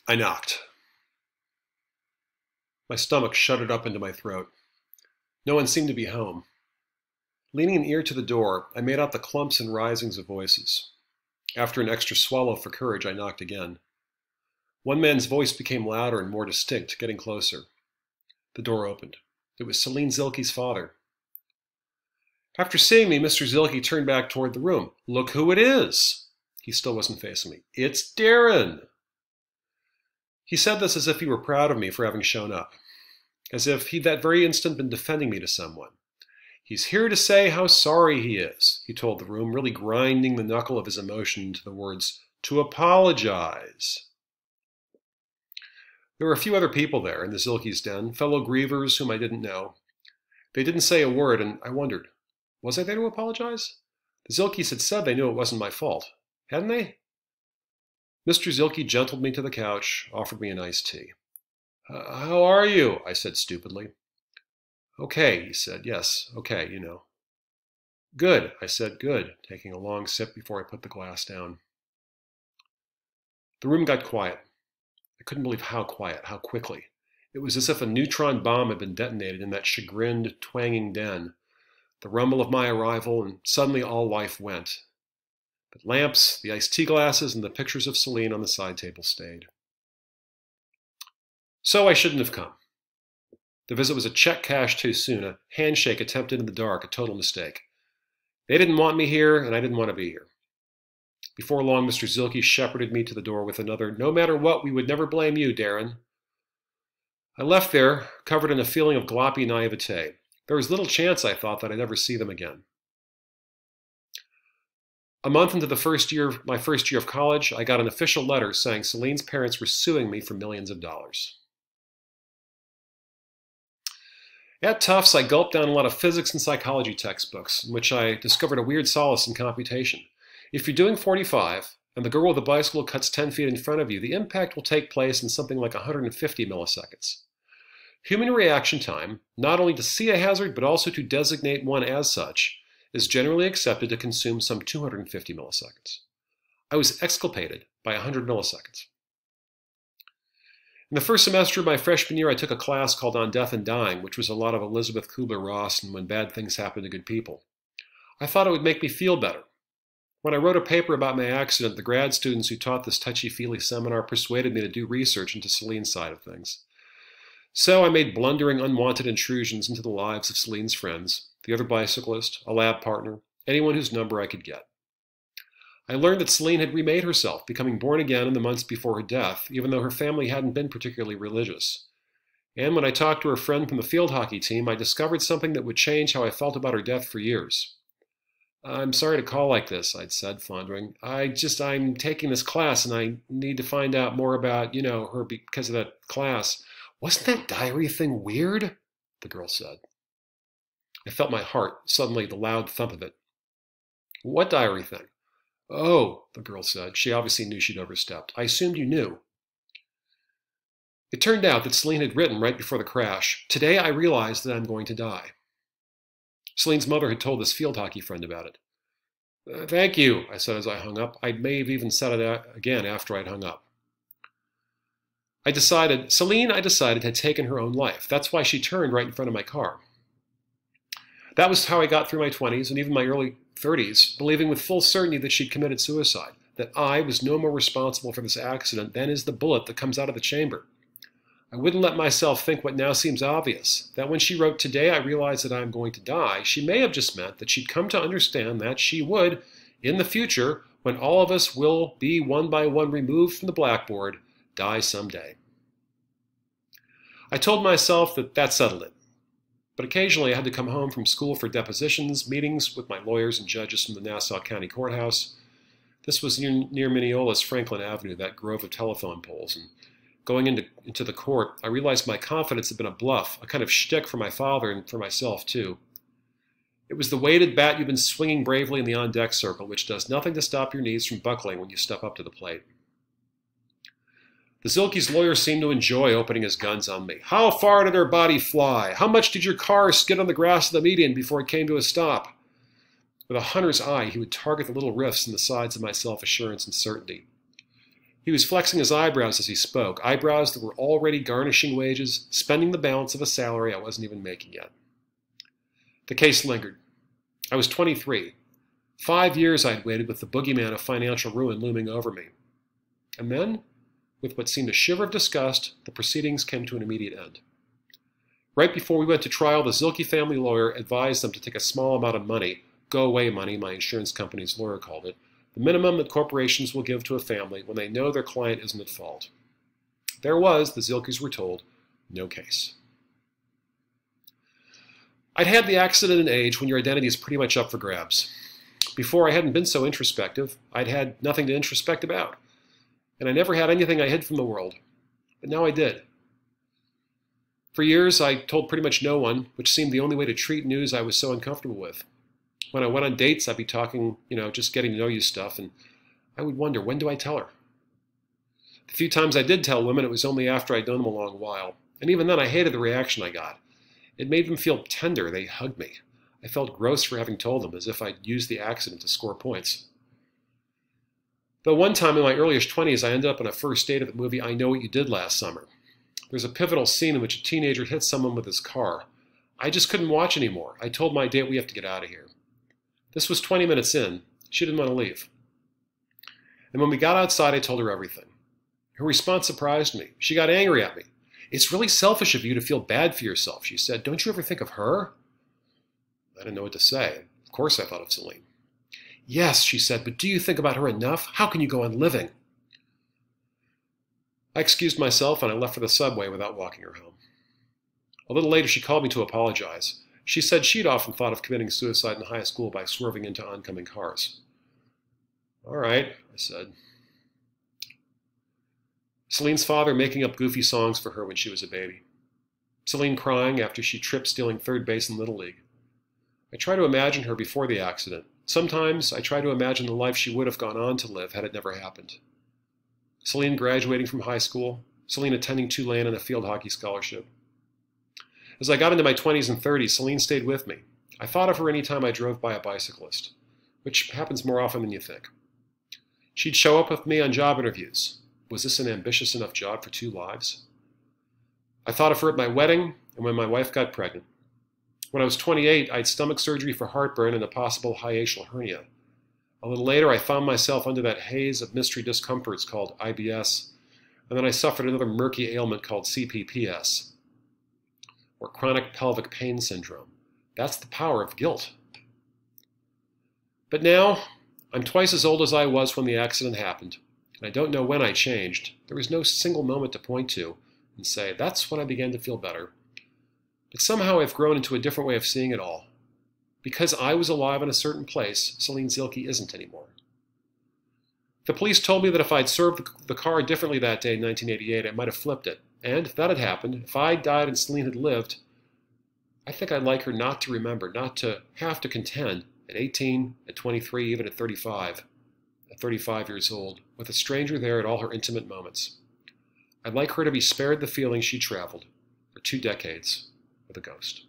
I knocked. My stomach shuddered up into my throat. No one seemed to be home. Leaning an ear to the door, I made out the clumps and risings of voices. After an extra swallow for courage, I knocked again. One man's voice became louder and more distinct, getting closer. The door opened. It was Celine Zilke's father. After seeing me, Mr. Zilke turned back toward the room. "Look who it is!" He still wasn't facing me. "It's Darin!" He said this as if he were proud of me for having shown up, as if he'd that very instant been defending me to someone. "He's here to say how sorry he is," he told the room, really grinding the knuckle of his emotion into the words, "to apologize." There were a few other people there in the Zilke's den, fellow grievers whom I didn't know. They didn't say a word, and I wondered, was I there to apologize? The Zilkes had said they knew it wasn't my fault. Hadn't they? Mr. Zilke gentled me to the couch, offered me an iced tea. "How are you?" I said stupidly. "Okay," he said. "Yes, okay, you know." "Good," I said, "good," taking a long sip before I put the glass down. The room got quiet. I couldn't believe how quiet, how quickly. It was as if a neutron bomb had been detonated in that chagrined, twanging den. The rumble of my arrival, and suddenly all life went. The lamps, the iced tea glasses, and the pictures of Celine on the side table stayed. So I shouldn't have come. The visit was a check cashed too soon, a handshake attempted in the dark, a total mistake. They didn't want me here, and I didn't want to be here. Before long, Mr. Zilke shepherded me to the door with another, "No matter what, we would never blame you, Darin." I left there, covered in a feeling of gloppy naivete. There was little chance, I thought, that I'd ever see them again. A month into my first year of college, I got an official letter saying Celine's parents were suing me for millions of dollars. At Tufts, I gulped down a lot of physics and psychology textbooks, in which I discovered a weird solace in computation. If you're doing 45, and the girl with the bicycle cuts 10 feet in front of you, the impact will take place in something like 150 milliseconds. Human reaction time, not only to see a hazard, but also to designate one as such, is generally accepted to consume some 250 milliseconds. I was exculpated by 100 milliseconds. In the first semester of my freshman year, I took a class called On Death and Dying, which was a lot of Elizabeth Kubler-Ross and when bad things happen to good people. I thought it would make me feel better. When I wrote a paper about my accident, the grad students who taught this touchy-feely seminar persuaded me to do research into Celine's side of things. So I made blundering, unwanted intrusions into the lives of Celine's friends, the other bicyclist, a lab partner, anyone whose number I could get. I learned that Celine had remade herself, becoming born again in the months before her death, even though her family hadn't been particularly religious. And when I talked to her friend from the field hockey team, I discovered something that would change how I felt about her death for years. "I'm sorry to call like this," I'd said, floundering. I'm taking this class and I need to find out more about, her because of that class." "Wasn't that diary thing weird?" the girl said. I felt my heart, suddenly the loud thump of it. "What diary thing?" "Oh," the girl said. She obviously knew she'd overstepped. "I assumed you knew." It turned out that Celine had written right before the crash, "Today I realized that I'm going to die." Celine's mother had told this field hockey friend about it. "Thank you," I said as I hung up. I may have even said it again after I'd hung up. Celine, I decided, had taken her own life. That's why she turned right in front of my car. That was how I got through my 20s and even my early 30s, believing with full certainty that she'd committed suicide, that I was no more responsible for this accident than is the bullet that comes out of the chamber. I wouldn't let myself think what now seems obvious, that when she wrote, "Today I realize that I'm going to die," she may have just meant that she'd come to understand that she would, in the future, when all of us will be one by one removed from the blackboard, die someday. I told myself that settled it. But occasionally I had to come home from school for depositions, meetings with my lawyers and judges from the Nassau County Courthouse. This was near Mineola's Franklin Avenue, that grove of telephone poles, and going into the court, I realized my confidence had been a bluff, a kind of shtick for my father and for myself, too. It was the weighted bat you've been swinging bravely in the on-deck circle, which does nothing to stop your knees from buckling when you step up to the plate. The Zilke's lawyer seemed to enjoy opening his guns on me. "How far did her body fly? How much did your car skid on the grass of the median before it came to a stop?" With a hunter's eye, he would target the little rifts in the sides of my self-assurance and certainty. He was flexing his eyebrows as he spoke, eyebrows that were already garnishing wages, spending the balance of a salary I wasn't even making yet. The case lingered. I was 23. 5 years I'd waited with the boogeyman of financial ruin looming over me. And then, with what seemed a shiver of disgust, the proceedings came to an immediate end. Right before we went to trial, the Zielke family lawyer advised them to take a small amount of money, go-away money, my insurance company's lawyer called it, the minimum that corporations will give to a family when they know their client isn't at fault. There was, the Zielkes were told, no case. I'd had the accident at an age when your identity is pretty much up for grabs. Before I hadn't been so introspective, I'd had nothing to introspect about. And I never had anything I hid from the world. But now I did. For years, I told pretty much no one, which seemed the only way to treat news I was so uncomfortable with. When I went on dates, I'd be talking, just getting to know you stuff, and I would wonder, when do I tell her? The few times I did tell women, it was only after I'd known them a long while. And even then, I hated the reaction I got. It made them feel tender. They hugged me. I felt gross for having told them, as if I'd used the accident to score points. Though one time in my earliest 20s, I ended up on a first date at the movie I Know What You Did Last Summer. There's a pivotal scene in which a teenager hits someone with his car. I just couldn't watch anymore. I told my date, we have to get out of here. This was 20 minutes in. She didn't want to leave. And when we got outside, I told her everything. Her response surprised me. She got angry at me. "It's really selfish of you to feel bad for yourself," she said. "Don't you ever think of her?" I didn't know what to say. Of course I thought of Celine. "Yes," she said, "but do you think about her enough? How can you go on living?" I excused myself and I left for the subway without walking her home. A little later she called me to apologize. She said she'd often thought of committing suicide in high school by swerving into oncoming cars. "All right," I said. Celine's father making up goofy songs for her when she was a baby. Celine crying after she tripped stealing third base in Little League. I try to imagine her before the accident. Sometimes I try to imagine the life she would have gone on to live had it never happened. Celine graduating from high school, Celine attending Tulane on a field hockey scholarship. As I got into my 20s and 30s, Celine stayed with me. I thought of her any time I drove by a bicyclist, which happens more often than you think. She'd show up with me on job interviews. Was this an ambitious enough job for 2 lives? I thought of her at my wedding and when my wife got pregnant. When I was 28, I had stomach surgery for heartburn and a possible hiatal hernia. A little later, I found myself under that haze of mystery discomforts called IBS, and then I suffered another murky ailment called CPPS, or chronic pelvic pain syndrome. That's the power of guilt. But now, I'm twice as old as I was when the accident happened, and I don't know when I changed. There was no single moment to point to and say, that's when I began to feel better. But somehow I've grown into a different way of seeing it all. Because I was alive in a certain place, Celine Zielke isn't anymore. The police told me that if I'd served the car differently that day in 1988, I might have flipped it. And if that had happened, if I died and Celine had lived, I think I'd like her not to remember, not to have to contend at 18, at 23, even at 35 years old, with a stranger there at all her intimate moments. I'd like her to be spared the feeling she traveled for 2 decades with a ghost.